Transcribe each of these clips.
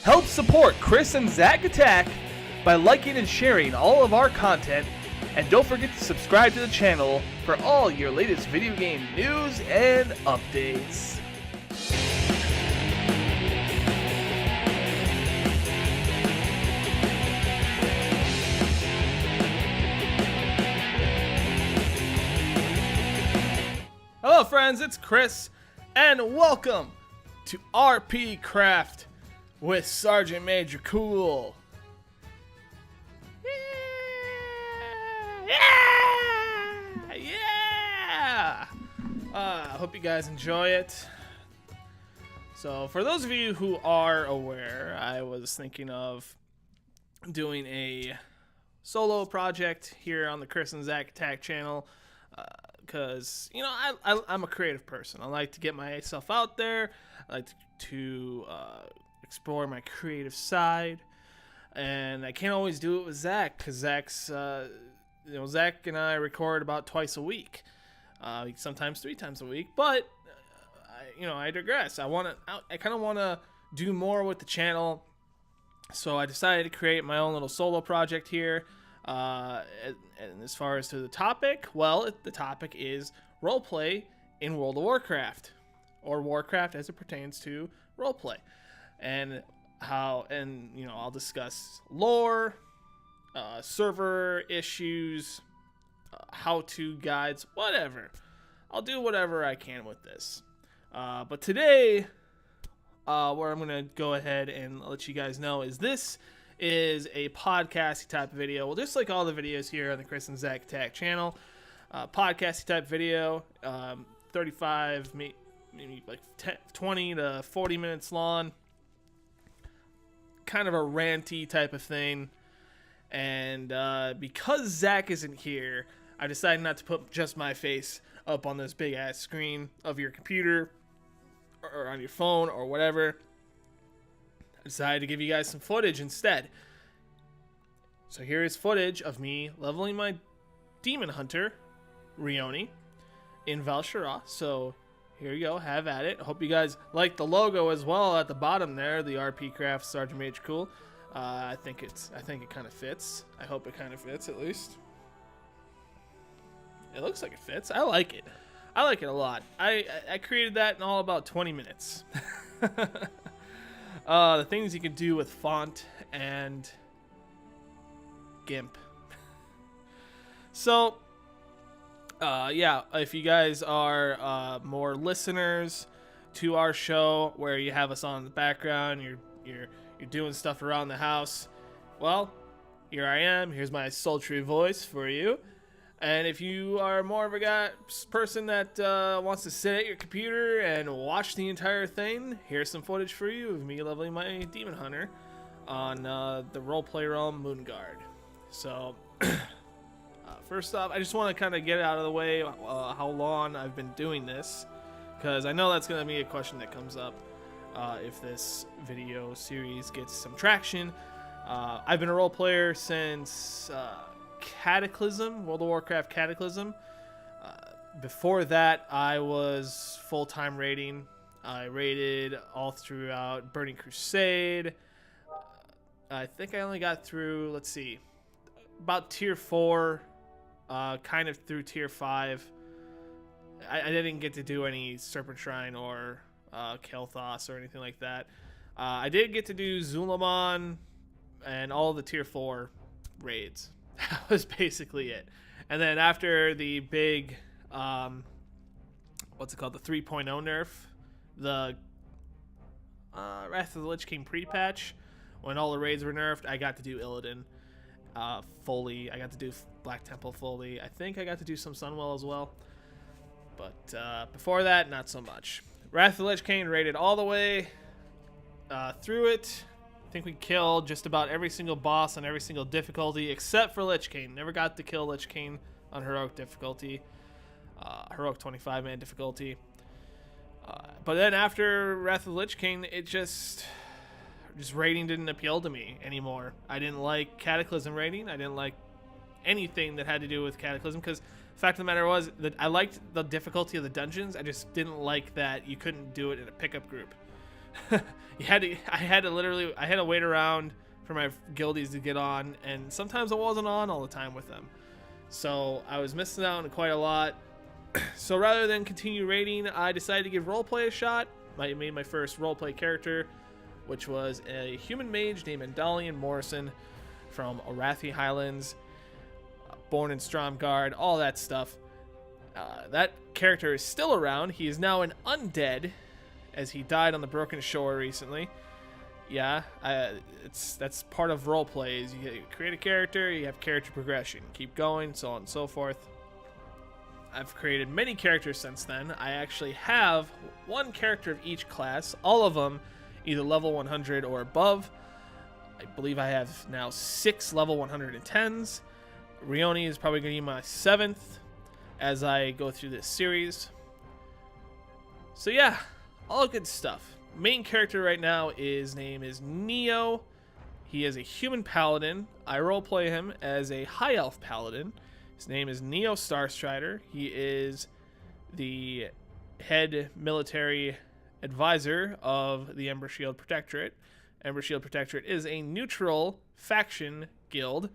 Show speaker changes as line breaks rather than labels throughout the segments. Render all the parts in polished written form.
Help support Chris and Zach Attack by liking and sharing all of our content, and don't forget to subscribe to the channel for all your latest video game news and updates. Hello friends, it's Chris, and welcome to RP Craft with SgtMajorCool. Yeah! I hope you guys enjoy it. So, for those of you who are aware, I was thinking of doing a solo project here on the Chris and Zach Attack channel. Because, you know, I'm a creative person. I like to get myself out there. I like to explore my creative side. And I can't always do it with Zach, because Zach and I record about twice a week. Sometimes 3 times a week. But, I digress. I kind of want to do more with the channel. So I decided to create my own little solo project here. And as far as to the topic, well, the topic is roleplay in World of Warcraft, or Warcraft as it pertains to roleplay, and I'll discuss lore, server issues, how-to guides, whatever. I'll do whatever I can with this. But today, where I'm gonna go ahead and let you guys know this is a podcasty type video. Well, just like all the videos here on the Chris and Zach Attack channel, podcasty type video, 35, maybe like 20 to 40 minutes long, kind of a ranty type of thing. And because Zach isn't here, I decided not to put just my face up on this big ass screen of your computer or on your phone or whatever. I decided to give you guys some footage instead. So here is footage of me leveling my demon hunter, Rioni, in Val'sharah. So here you go, have at it. I hope you guys like the logo as well at the bottom there, the RP Craft SgtMajorCool. I think it kind of fits. I hope it kind of fits at least. It looks like it fits. I like it. I like it a lot. I created that in all about 20 minutes. The things you can do with font and GIMP. So, yeah, if you guys are more listeners to our show, where you have us on in the background, you're doing stuff around the house, well, here I am. Here's my sultry voice for you. And if you are more of a person that wants to sit at your computer and watch the entire thing, here's some footage for you of me leveling my demon hunter on the roleplay realm Moonguard. So, first off, I just want to kind of get it out of the way how long I've been doing this, because I know that's going to be a question that comes up if this video series gets some traction. I've been a role player since Cataclysm, World of Warcraft Cataclysm. Before that, I was full-time raiding. I raided all throughout Burning Crusade. I think I only got through, let's see, about tier 4, kind of through tier 5. I didn't get to do any Serpent Shrine or Kael'thas or anything like that. I did get to do Zul'Aman and all the tier 4 raids. That was basically it. And then after the big, what's it called, the 3.0 nerf, the Wrath of the Lich King pre-patch, when all the raids were nerfed, I got to do Illidan fully. I got to do Black Temple fully. I think I got to do some Sunwell as well. But before that, not so much. Wrath of the Lich King raided all the way through it. I think we killed just about every single boss on every single difficulty except for Lich King. Never got to kill Lich King on heroic difficulty, heroic 25-man difficulty. But then after Wrath of the Lich King, it just raiding didn't appeal to me anymore. I didn't like Cataclysm raiding. I didn't like anything that had to do with Cataclysm, because the fact of the matter was that I liked the difficulty of the dungeons. I just didn't like that you couldn't do it in a pickup group. I had to wait around for my guildies to get on, and sometimes I wasn't on all the time with them. So I was missing out on quite a lot. So rather than continue raiding, I decided to give roleplay a shot. I made my first roleplay character, which was a human mage named Endalian Morrison from Arathi Highlands, born in Stromgarde, all that stuff. That character is still around. He is now an undead, as he died on the Broken Shore recently. Yeah, that's part of roleplay. Is you create a character, you have character progression, keep going, so on and so forth. I've created many characters since then. I actually have one character of each class, all of them either level 100 or above. I believe I have now 6 level 110s. Rioni is probably going to be my 7th as I go through this series. So yeah, all good stuff. Main character right now, his name is Neo. He is a human paladin. I roleplay him as a high elf paladin. His name is Neo Starstrider. He is the head military advisor of the Ember Shield Protectorate. Ember Shield Protectorate is a neutral faction guild.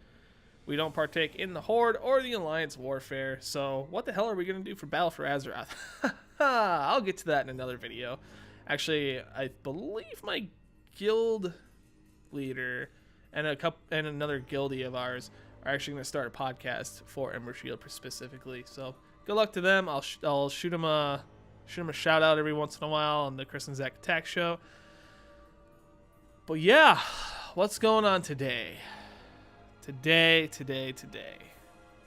We don't partake in the Horde or the Alliance warfare. So what the hell are we going to do for Battle for Azeroth? I'll get to that in another video. Actually, I believe my guild leader and another guildie of ours are actually going to start a podcast for Ember Shield specifically. So good luck to them. I'll shoot them a shout out every once in a while on the Chris and Zach Attack Show. But yeah, what's going on today? Today.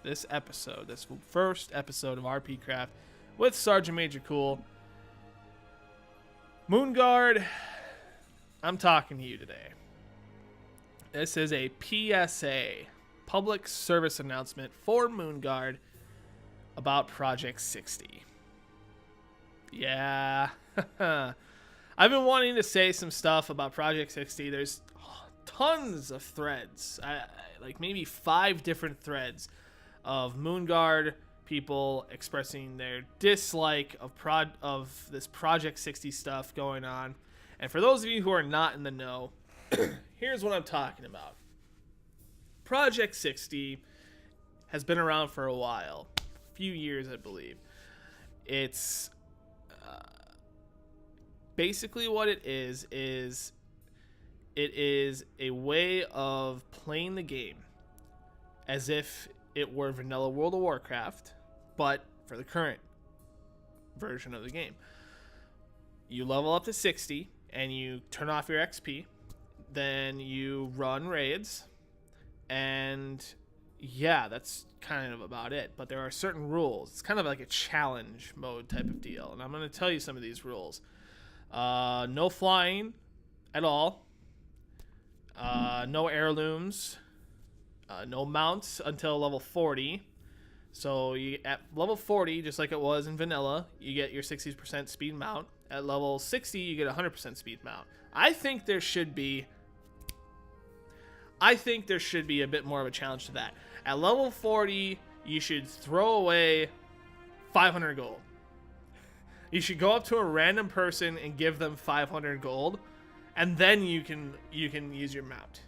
This first episode of RP Craft with SgtMajorCool. Moonguard, I'm talking to you today. This is a PSA, public service announcement for Moonguard about Project 60. Yeah. I've been wanting to say some stuff about Project 60. There's tons of threads, like maybe 5 different threads of Moonguard people expressing their dislike of this Project 60 stuff going on. And for those of you who are not in the know, here's what I'm talking about. Project 60 has been around for a while, a few years I believe. It's basically what it is it is a way of playing the game as if it were vanilla World of Warcraft, but for the current version of the game. You level up to 60 and you turn off your XP, then you run raids, and yeah, that's kind of about it. But there are certain rules. It's kind of like a challenge mode type of deal, and I'm going to tell you some of these rules. No flying at all. No heirlooms. No mounts until level 40. So at level 40, just like it was in vanilla, you get your 60% speed mount. At level 60, you get 100% speed mount. I think there should be a bit more of a challenge to that. At level 40, you should throw away 500 gold. You should go up to a random person and give them 500 gold, and then you can use your mount.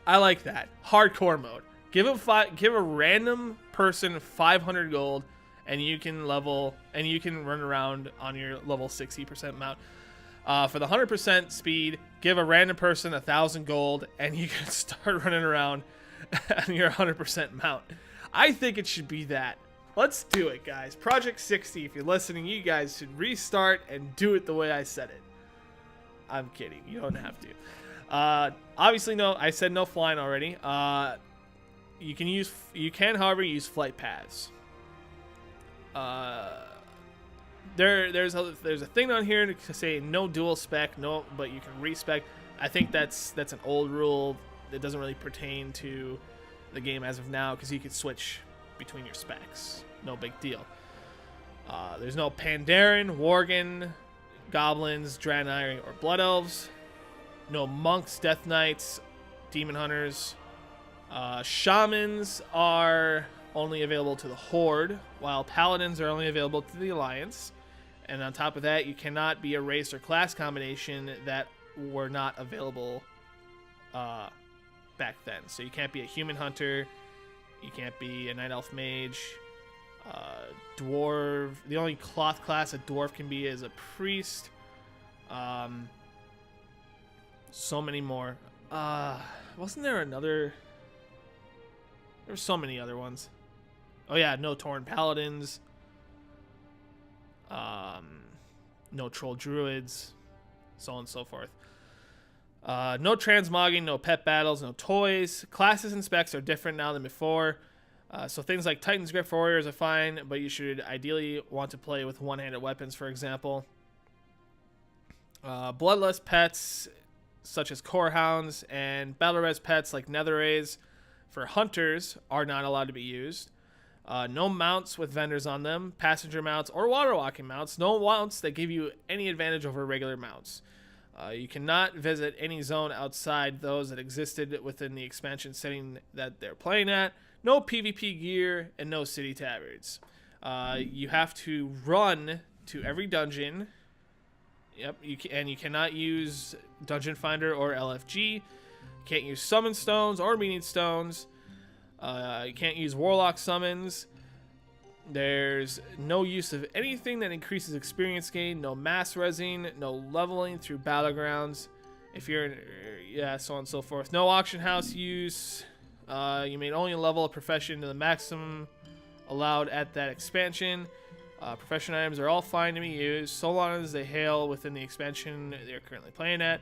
I like that. Hardcore mode. Give a random person 500 gold, and you can run around on your level 60% mount. For the 100% speed, give a random person 1,000 gold, and you can start running around on your 100% mount. I think it should be that. Let's do it, guys. Project 60, if you're listening, you guys should restart and do it the way I said it. I'm kidding. You don't have to. Obviously, no. I said no flying already. You can, however, use flight paths. There's a thing on here to say no dual spec, but you can respec. I think that's an old rule that doesn't really pertain to the game as of now, because you can switch between your specs. No big deal. There's no Pandaren, Worgen, Goblins, Draenei, or Blood Elves. No Monks, Death Knights, Demon Hunters. Shamans are only available to the Horde, while Paladins are only available to the Alliance. And on top of that, you cannot be a race or class combination that were not available back then. So you can't be a human hunter, you can't be a night elf mage, dwarf. The only cloth class a dwarf can be is a priest. So many more. Wasn't there another? There were so many other ones. Oh yeah, no Tauren paladins. No troll druids, so on and so forth. No transmogging, no pet battles, no toys. Classes and specs are different now than before. So things like Titan's Grip for warriors are fine, but you should ideally want to play with one-handed weapons, for example. Bloodlust pets such as core hounds and battle res pets like nether rays for hunters are not allowed to be used. No mounts with vendors on them, passenger mounts or water walking mounts. No mounts that give you any advantage over regular mounts. You cannot visit any zone outside those that existed within the expansion setting that they're playing at. No PvP gear and no city tabards. You have to run to every dungeon. Yep, you cannot use Dungeon Finder or LFG. You can't use summon stones or meaning stones. You can't use warlock summons. There's no use of anything that increases experience gain. No mass resing. No leveling through battlegrounds. If you're so on and so forth. No auction house use. You may only level a profession to the maximum allowed at that expansion. Profession items are all fine to be used so long as they hail within the expansion they're currently playing at.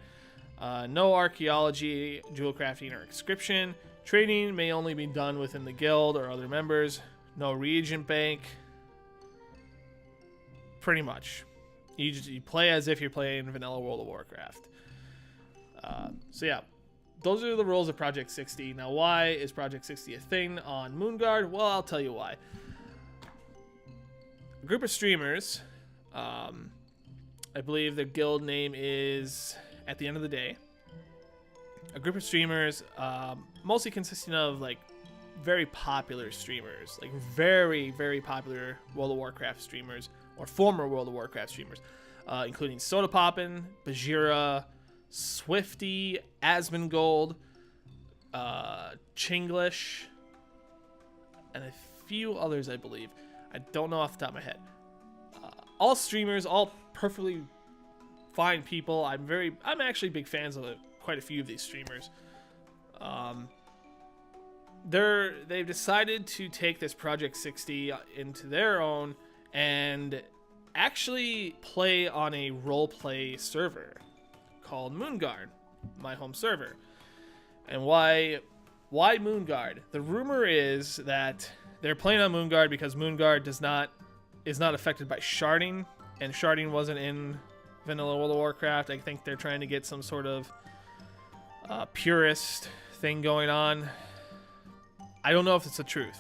No archaeology, jewel crafting, or inscription. Trading may only be done within the guild or other members. No reagent bank. Pretty much. You play as if you're playing vanilla World of Warcraft. So yeah, those are the rules of Project 60. Now why is Project 60 a thing on Moonguard? Well, I'll tell you why. A group of streamers, I believe their guild name is At the End of the Day. A group of streamers, mostly consisting of like very popular streamers, like very, very popular World of Warcraft streamers or former World of Warcraft streamers, including Soda Poppin', Bajira, Swifty, Asmongold, Chinglish, and a few others, I believe. I don't know off the top of my head. All streamers, all perfectly fine people. I'm actually big fans of quite a few of these streamers. They've decided to take this Project 60 into their own and actually play on a roleplay server called Moonguard, my home server. And why Moonguard? The rumor is that they're playing on Moonguard because Moonguard is not affected by sharding, and sharding wasn't in vanilla World of Warcraft. I think they're trying to get some sort of purist thing going on. I don't know if it's the truth.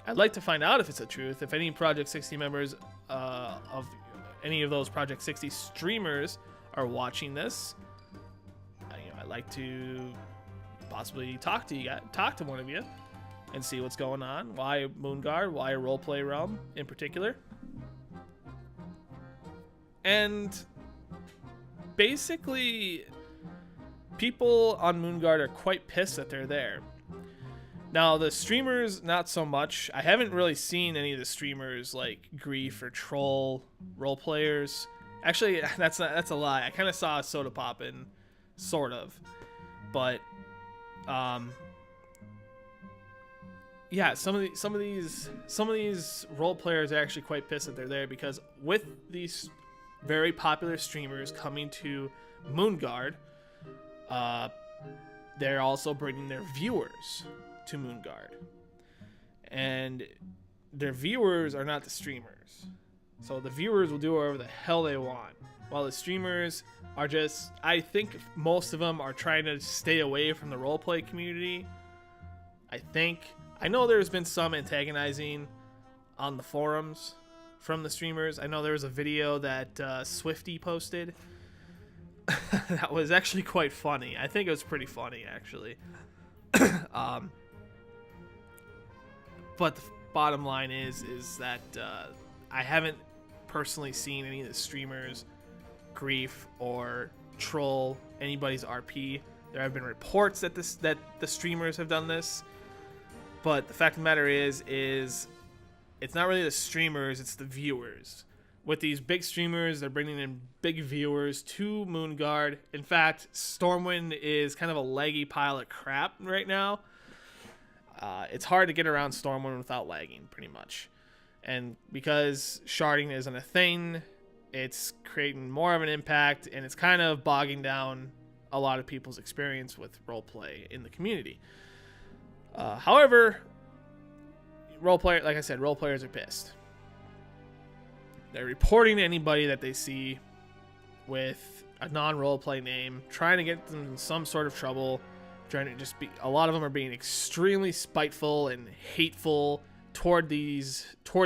I'd like to find out if it's the truth. If any Project 60 members of any of those Project 60 streamers are watching this, I'd like to possibly talk to one of you and see what's going on. Why Moonguard? Why a roleplay realm in particular? And basically, people on Moonguard are quite pissed that they're there. Now, the streamers, not so much. I haven't really seen any of the streamers like grief or troll role players. Actually, that's a lie. I kind of saw Soda Poppin', sort of, but yeah, some of these role players are actually quite pissed that they're there because with these very popular streamers coming to Moonguard, they're also bringing their viewers to Moonguard, and their viewers are not the streamers, so the viewers will do whatever the hell they want, while the streamers are just, I think most of them are trying to stay away from the roleplay community. I know there's been some antagonizing on the forums from the streamers. I know there was a video that Swifty posted that was actually quite funny. I think it was pretty funny, actually. But the bottom line is that I haven't personally seen any of the streamers grief or troll anybody's RP. There have been reports that the streamers have done this, but the fact of the matter is it's not really the streamers, it's the viewers. With these big streamers, they're bringing in big viewers to Moonguard. In fact, Stormwind is kind of a laggy pile of crap right now. It's hard to get around Stormwind without lagging, pretty much. And because sharding isn't a thing, it's creating more of an impact, and it's kind of bogging down a lot of people's experience with roleplay in the community. However, like I said, role players are pissed. They're reporting to anybody that they see with a non-roleplay name, trying to get them in some sort of trouble, trying to just be. A lot of them are being extremely spiteful and hateful toward the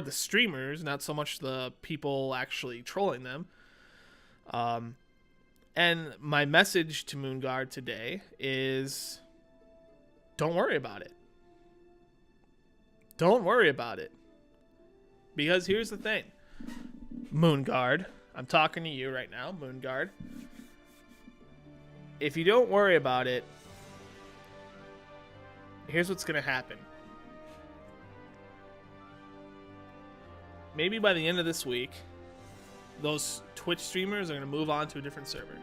streamers, not so much the people actually trolling them. And my message to Moonguard today is, don't worry about it. Don't worry about it. Because here's the thing. Moonguard, I'm talking to you right now, Moonguard. If you don't worry about it, here's what's going to happen. Maybe by the end of this week, those Twitch streamers are going to move on to a different server.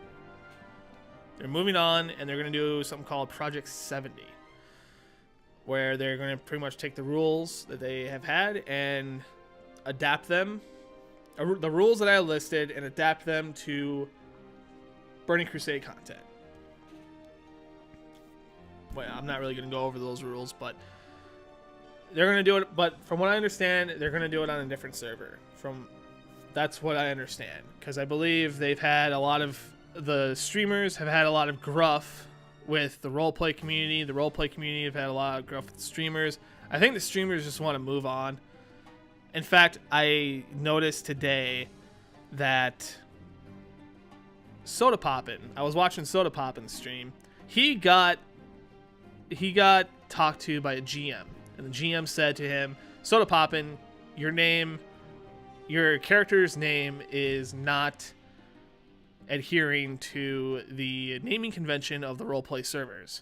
They're moving on, and they're going to do something called Project 70, where they're going to pretty much take the rules that they have had and adapt them, the rules that I listed, and adapt them to Burning Crusade content. Well, I'm not really going to go over those rules, but they're going to do it. But from what I understand, they're going to do it on a different server. That's what I understand, because I believe they've had a lot of the streamers have had a lot of gruff with the roleplay community. The roleplay community have had a lot of gruff with the streamers. I think the streamers just want to move on. In fact, I noticed today that Soda Poppin', I was watching Soda Poppin' stream. He got talked to by a GM, and the GM said to him, Soda Poppin', your character's name is not adhering to the naming convention of the roleplay servers.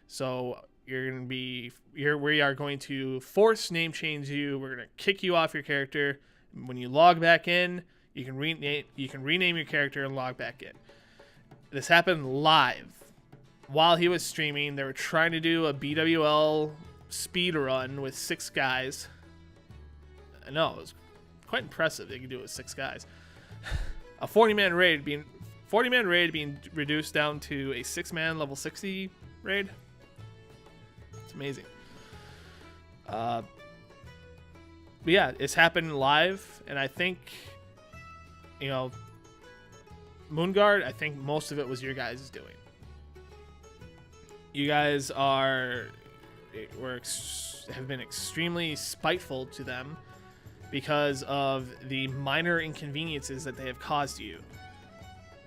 So we are going to force name change you. We're going to kick you off your character. When you log back in, you can rename your character and log back in. This happened live while he was streaming. They were trying to do a BWL speed run with 6 guys. I know, it was quite impressive they could do it with 6 guys. A 40-man raid being reduced down to a 6-man level 60 raid. It's amazing. But yeah, it's happened live, and I think, Moonguard, I think most of it was your guys' doing. You guys have been extremely spiteful to them because of the minor inconveniences that they have caused you.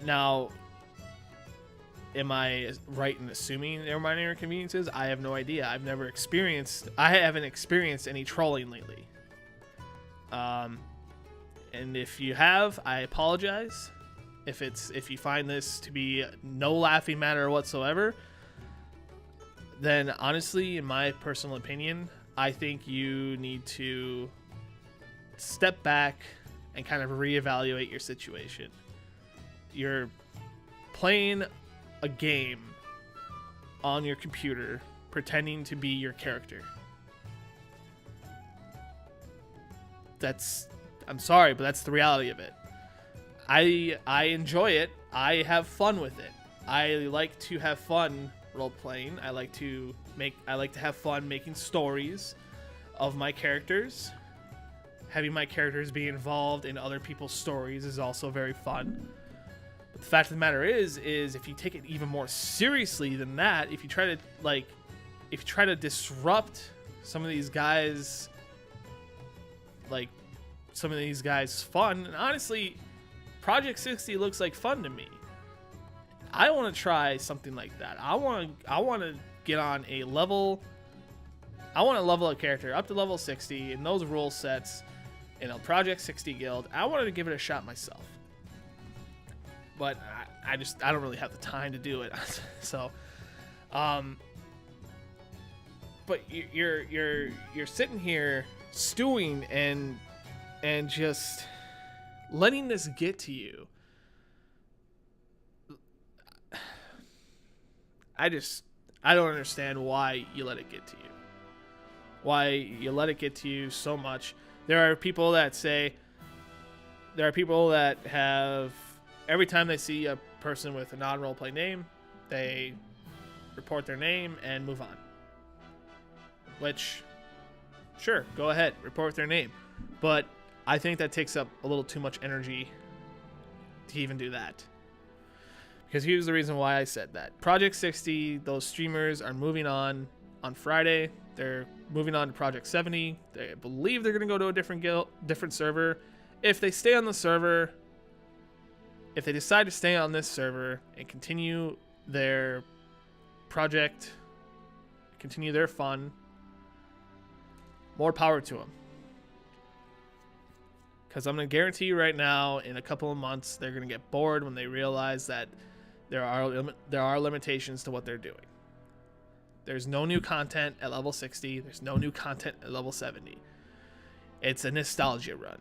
Now, am I right in assuming they're minor inconveniences? I have no idea. I haven't experienced any trolling lately. And if you have, I apologize. If you find this to be no laughing matter whatsoever, then honestly, in my personal opinion, I think you need to step back and kind of reevaluate your situation. You're playing a game on your computer pretending to be your character. I'm sorry, but that's the reality of it. I enjoy it. I have fun with it. I like to have fun role playing. I like to have fun making stories of my characters. Having my characters be involved in other people's stories is also very fun. But the fact of the matter is if you take it even more seriously than that, if you try to disrupt some of these guys' fun, and honestly, Project 60 looks like fun to me. I want to try something like that. I want to get on a level. I want to level a character up to level 60 in those rule sets in a Project 60 guild. I wanted to give it a shot myself, but I don't really have the time to do it. So, but you're sitting here stewing and just letting this get to you. I don't understand why you let it get to you. Why you let it get to you so much. There are people that have, every time they see a person with a non-roleplay name, they report their name and move on. Which, sure, go ahead, report their name. But I think that takes up a little too much energy to even do that. Because here's the reason why I said that. Project 60, those streamers are moving on Friday. They're moving on to Project 70. They believe they're going to go to a different server. If they stay on the server, if they decide to stay on this server and continue their project, continue their fun, more power to them. Because I'm going to guarantee you right now, in a couple of months, they're going to get bored when they realize that there are limitations to what they're doing. There's no new content at level 60. There's no new content at level 70. It's a nostalgia run.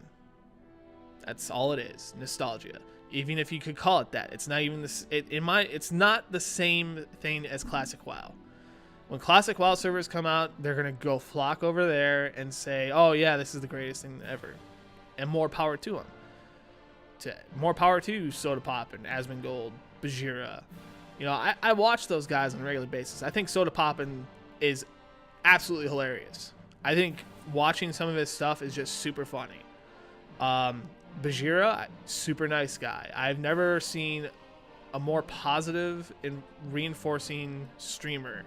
That's all it is, nostalgia. Even if you could call it that, it's not even this. It's not the same thing as Classic WoW. When Classic WoW servers come out, they're gonna go flock over there and say, "Oh yeah, this is the greatest thing ever," and more power to them. More power to SodaPop and Asmongold, Bajira. You know, I watch those guys on a regular basis. I think SodaPoppin is absolutely hilarious. I think watching some of his stuff is just super funny. Bajira, super nice guy. I've never seen a more positive and reinforcing streamer.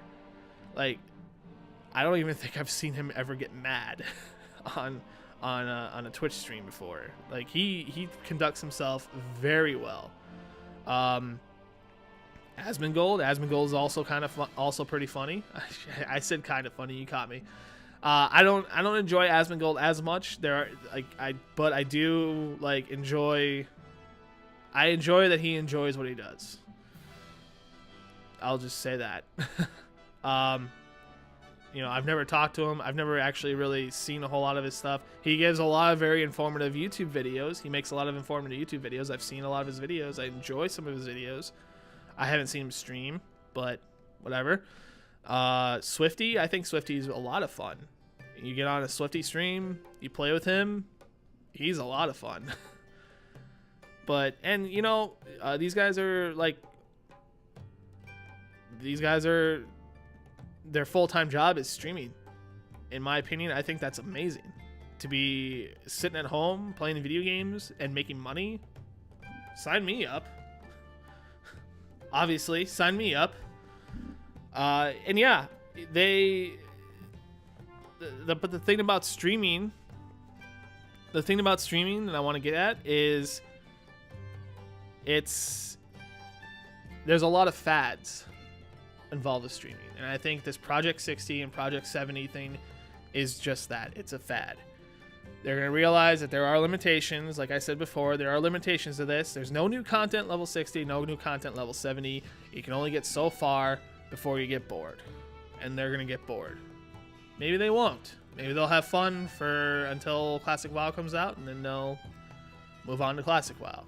Like, I don't even think I've seen him ever get mad on a Twitch stream before. Like, he conducts himself very well. Asmongold is also kind of also pretty funny. I said kind of funny. You caught me. I don't enjoy Asmongold as much. But I do enjoy. I enjoy that he enjoys what he does. I'll just say that. You know, I've never talked to him. I've never actually really seen a whole lot of his stuff. He gives a lot of very informative YouTube videos. He makes a lot of informative YouTube videos. I've seen a lot of his videos. I enjoy some of his videos. I haven't seen him stream, but whatever. Swifty, I think Swifty's a lot of fun. You get on a Swifty stream, you play with him, he's a lot of fun. And you know, these guys are their full-time job is streaming. In my opinion, I think that's amazing. To be sitting at home playing video games and making money, sign me up. Obviously, sign me up. And yeah, but the thing about streaming that I want to get at is there's a lot of fads involved with streaming. And I think this Project 60 and Project 70 thing is just that. It's a fad. They're going to realize that there are limitations. Like I said before, there are limitations to this. There's no new content level 60, no new content level 70. You can only get so far before you get bored. And they're going to get bored. Maybe they won't. Maybe they'll have fun until Classic WoW comes out, and then they'll move on to Classic WoW.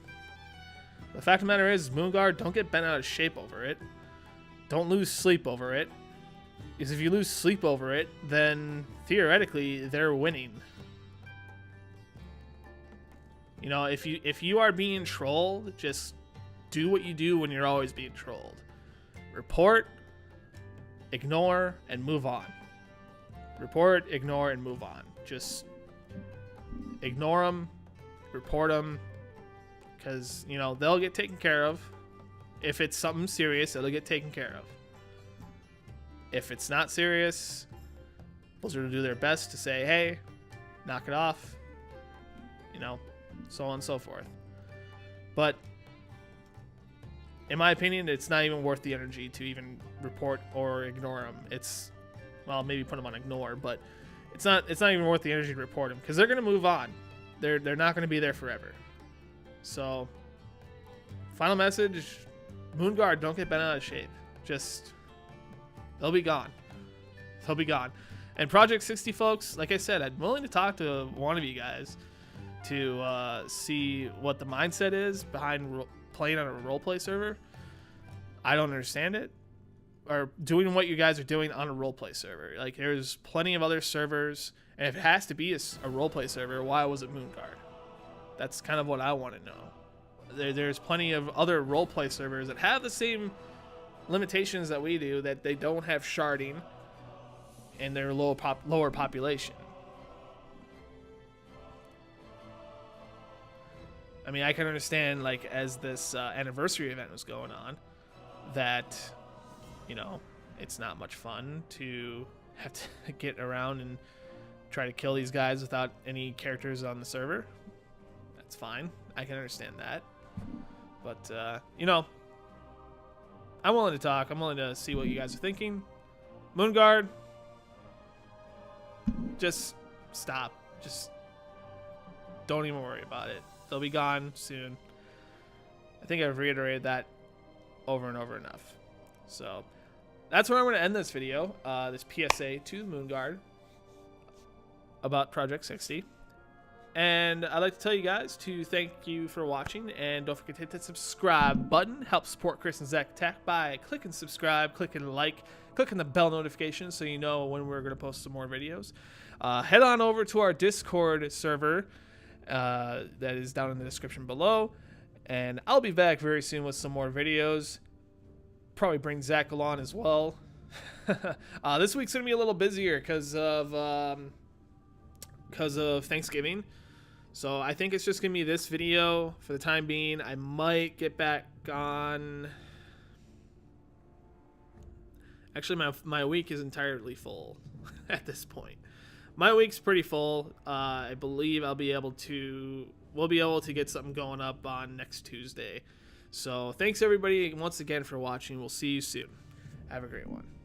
The fact of the matter is, Moonguard, don't get bent out of shape over it. Don't lose sleep over it. Because if you lose sleep over it, then theoretically they're winning. You know, if you are being trolled, just do what you do when you're always being trolled. Report, ignore, and move on. Report, ignore, and move on. Just ignore them, report them, because, you know, they'll get taken care of. If it's something serious, it'll get taken care of. If it's not serious, Blizzard will do their best to say, hey, knock it off. You know, so on and so forth. But in my opinion, it's not even worth the energy to even report or ignore them. It's, well, maybe put them on ignore, but it's not even worth the energy to report them, because they're going to move on. they're not going to be there forever. So, final message: Moonguard, don't get bent out of shape. Just, they'll be gone. They'll be gone. And Project 60, folks, like I said, I'm willing to talk to one of you guys to see what the mindset is behind playing on a roleplay server. I don't understand it. Or doing what you guys are doing on a roleplay server. Like, there's plenty of other servers, and if it has to be a roleplay server, why was it Moonguard? That's kind of what I want to know. There's plenty of other roleplay servers that have the same limitations that we do, that they don't have sharding and their lower population. I mean, I can understand, like, as this anniversary event was going on, that, you know, it's not much fun to have to get around and try to kill these guys without any characters on the server. That's fine. I can understand that. But, you know, I'm willing to talk. I'm willing to see what you guys are thinking. Moonguard, just stop. Just don't even worry about it. They'll be gone soon. I think I've reiterated that over and over enough. So that's where I'm going to end this video, this PSA to Moonguard about Project 60. And I'd like to tell you guys to thank you for watching, and don't forget to hit that subscribe button. Help support Chris and Zach Tech by clicking subscribe, clicking like, clicking the bell notification so you know when we're going to post some more videos. Head on over to our Discord server that is down in the description below, and I'll be back very soon with some more videos. Probably bring Zach along as well. This week's gonna be a little busier because of Thanksgiving, so I think it's just gonna be this video for the time being. I might get back on. Actually, my week is entirely full at this point. My week's pretty full. I believe we'll be able to get something going up on next Tuesday. So thanks everybody once again for watching. We'll see you soon. Have a great one.